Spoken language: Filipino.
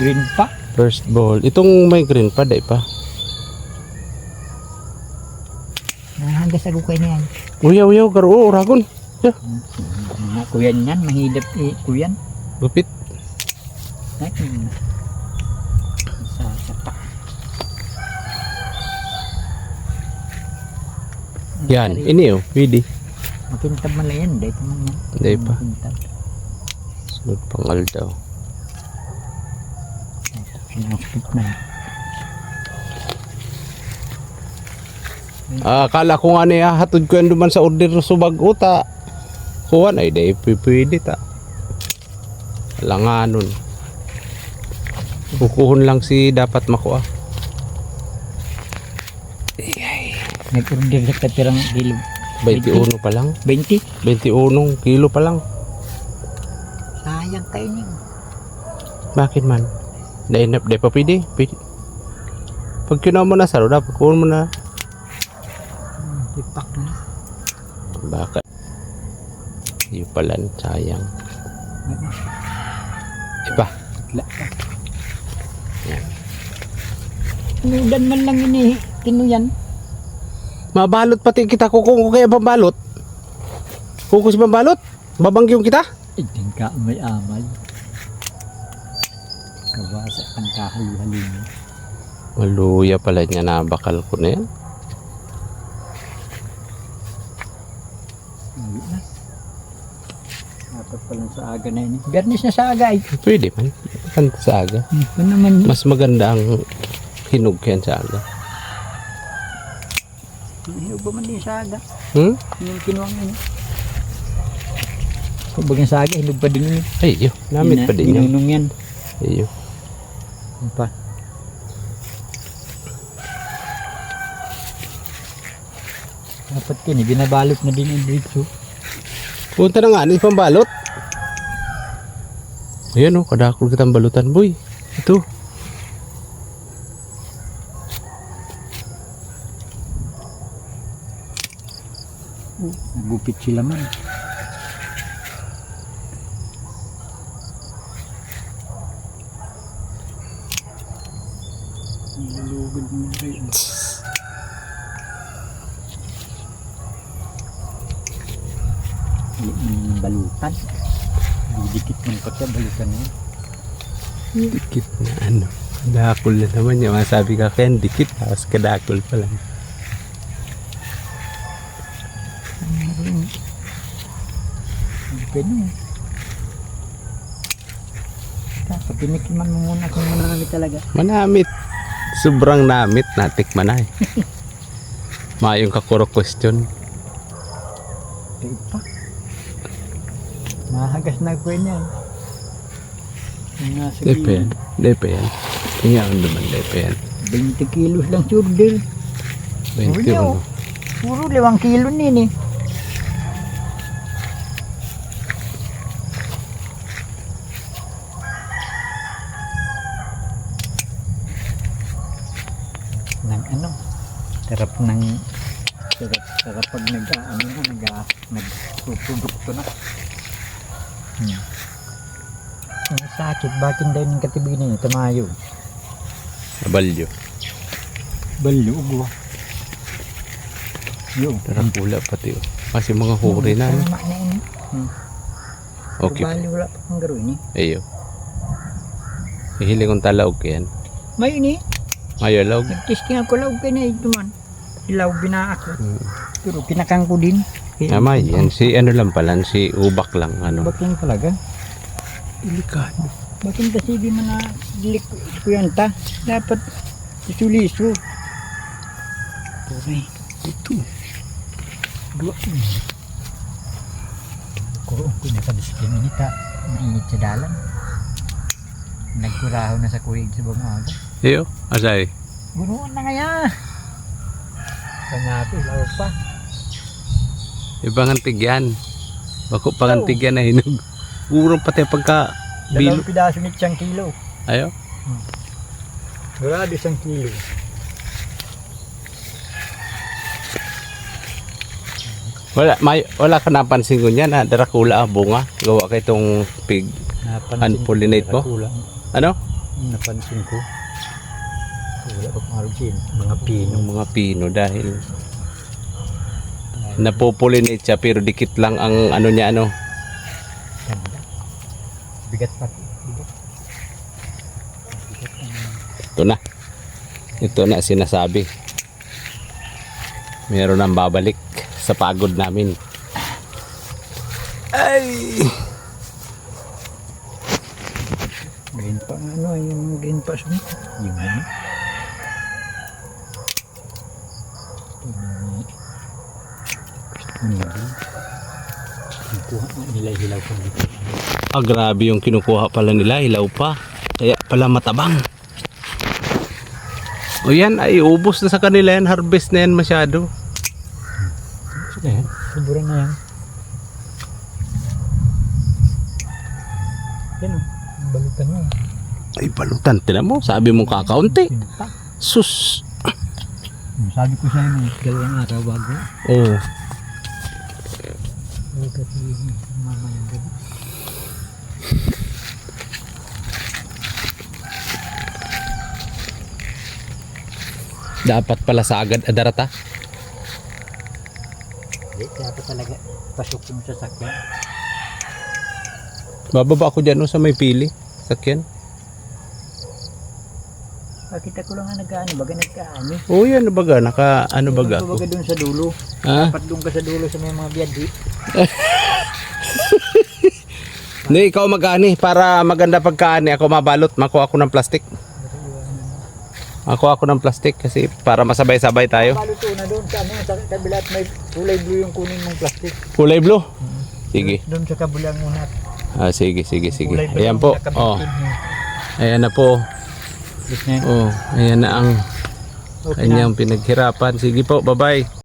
Green pa. First ball. Itong may green pa, day pa. Nahagas ako kayo na yan. Uyaw, garo, uragon. Yeah. Mga kuyan yan, mahidap kuyan. Lupit. Nakin. Sa sapak. Yan, ini oh, pwede. Makintab man lang yan, day pa man yan. Day pa. Makintab. Sunod pangal daw. Pinakit na. Akala ko nga niya, hatod ko yan duman sa order subag uta. Kuhan ay day pwede ta. Langanon. Kukuhon lang si dapat makuha. Nag-order sa katirang kilo. 21 pa lang. 20? 21 kilo pa lang. Sayang kayo niyo. Bakit man? Day pa pwede. Pwede. Pag kinuha mo na saro, dapat kuhon mo na. Ipak na. Bakit? Iyo pala, sayang. Iba. Tutla ka. Tinudan man lang ini. Tinuyan. Mabalot pati kita kung kaya pambalot. Kung si pambalot, babangyong kita. Hindi ka may amal. Kawasa ang kahalo-halo mo. Maluya pala niya na bakal ko na yan. Ayun na. Dapat pala sa aga na yun. Garnish na sa aga eh. Pwede man. Kanta sa aga. Ito naman. Mas maganda ang hinog yan sa aga. Hinog ba man din sa aga? Hmm? Yung kinuwang yun. Kung bagang sa aga, hinog pa din yun. Ay, yun. Namit pa din yan. Ginunong yan. Ay, yun. Ano pa? Dapat kini, binabalot na din yung dito. Punta na nga, ano yung pambalot? Ayan o, kadakol kitang balutan, boy. Ito. Nagupit sila man. Nalugod mo rin. Balutan. Didikit man pa siya, balutan mo. Dikit na ano. Kadakol na naman niya. Masabi ka kaya, dikit. Tapos kadakol pa lang. Pwede mo. Pagpinikiman mo muna kung manamit talaga. Manamit. Sobrang namit. Natikman na eh. Mayong kakuro question. Kaya pa. Mahagas na ko yan. Depe yan. Depe yan. Tingnan naman depe yan. 20 kilos lang surder. 21. Puro 5 kilo nini. Nang ano? Sarap ng sarap pag nagprodukto na. Ang sakit, bakit dahil ng katibig niya, tamayo. Nabalyo. Balyo, ugwa. Yo. Tarapula pati oh. Kasi mga huri na. Tama na yun. Okay. Balyo, wala pa kang garo ini. Ayo. Hihiling kong talaog yan. May ini. Mayo laog. Nag-testing ako laog kayo na ito man. Ilaw bina ako. Pero kinakang ko din. Tama yan. Si ano lang pala. Si ubak lang. Ano. Bakit talaga? Delikado. Bakit kasi di man na dilik ko yan ta? Dapat isuliso. Okay. Ito. Dua. Kuro ko nakadisiplin ini ta. Mainit sa dalan. Nagkuraho na sa kuwig sa bumaga. Ayo. Asay. Bunuan na kaya. Kanya ako, ilaw pa. Ibang antig yan. Bako pang antig yan na hinog. Urong pati pagka bilo. 2 pidaso ni 1 kilo. Ayo. Grado 1 kilo. Wala ka napansin ko niyan na darakula bunga. Gawa ka itong pig. Unpollinate mo? Ano? Napansin ko. Wala pa marugin. Mga pino. Yung mga pino dahil napopulinate siya pero dikit lang ang ano niya ano. Ganda. Bigat pati. Bigat. Ito na sinasabi. Meron nang babalik sa pagod namin. Ay! Green pa ano, yung green pa siya. Yung ano. Kuha nila hilaw ko dito. Grabe yung kinukuha pala nila, hilaw pa. Kaya pala matabang. O yan, ay ubos na sa kanila yan. Harvest na yan masyado. Yan, sobrang na yan. Yan o, balutan mo. Ay, balutan. Tinan mo, sabi mo kakaunti. Pinta. Sus. Sabi ko sa inyo, dalawang araw bago. Oh. Huwag mama yung gabi. Dapat pala sa agad adarata. Hindi, dapat talaga pasok yung sasakyan. Bababa ako dyan no, sa may pili. Sakyan. Pakita ko lang nga nag-ano, baga nagkaano. Oh yan, baga. Naka ano baga ako. Baga doon sa dulo. Ha? Dapat doon ka sa dulo sa may mga biyadi. Hindi, ikaw mag-ani. Para maganda pagkaani. Ako mabalot. Makuha ako ng plastic. Ako ng plastic kasi para masabay-sabay tayo. Baluto na doon sa ano, sa kabila at may kulay blue yung kunin mong plastic. Kulay blue? Sige. Doon sa kabilang unat. Sige. Kulay blue Ayan yung po. nakabitid Oh. niya. Ayan na po. Yes, na yan. Oh, ayan na ang Okay na. kanyang pinaghirapan. Sige po, bye-bye.